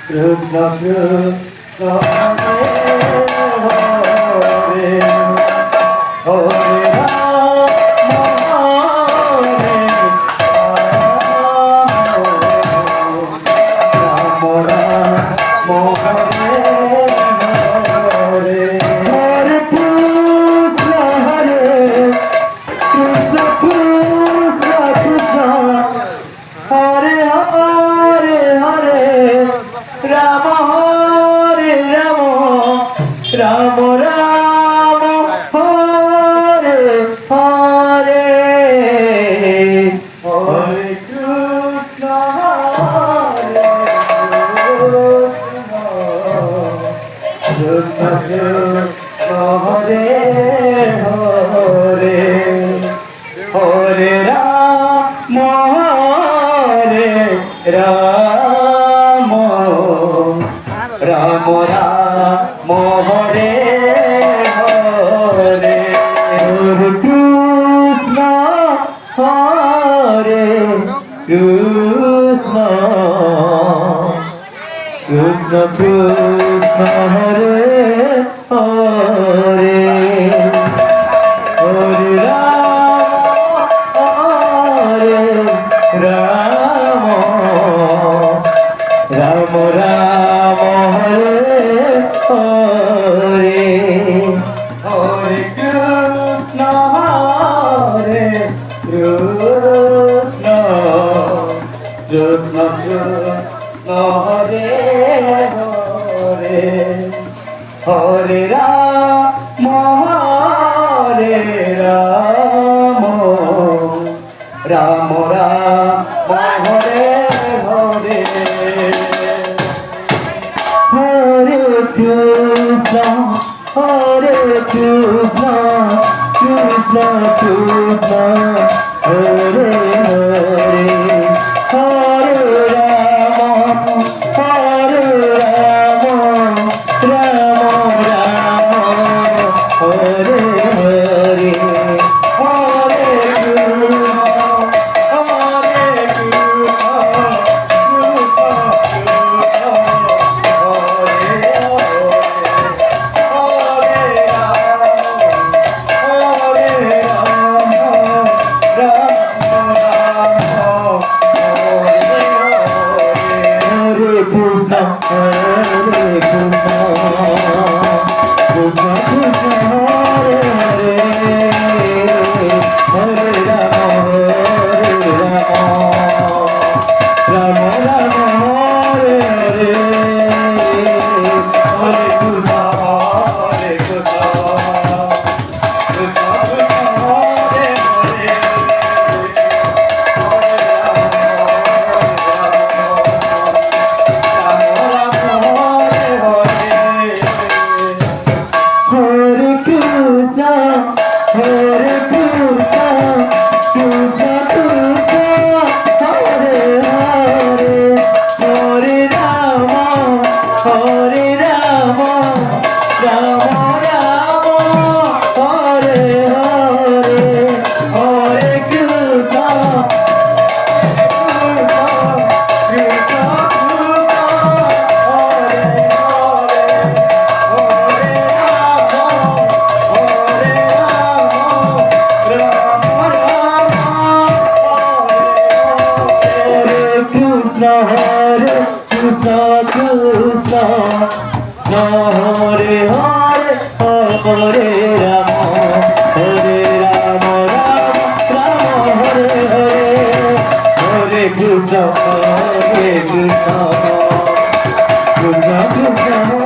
Krishna Krishna Hare Hare Ram Ram Hare Hare Hare Krishna Hare Krishna Krishna Hare Hare Hare Ram Hare Ram Ram Ram Hare Hare Hare Krishna Hare Krishna Krishna Krishna Hare Hare Hare Ram Ram Ram Hare Hare Hare Krishna Hare Krishna Krishna Krishna Hare Hare Hare Ram Hare Ram Ram Ram Hare Hare Hare Krishna Krishna Krishna Hare Hare Hare Rama Rama Rama Hare Hare Hare Krishna Krishna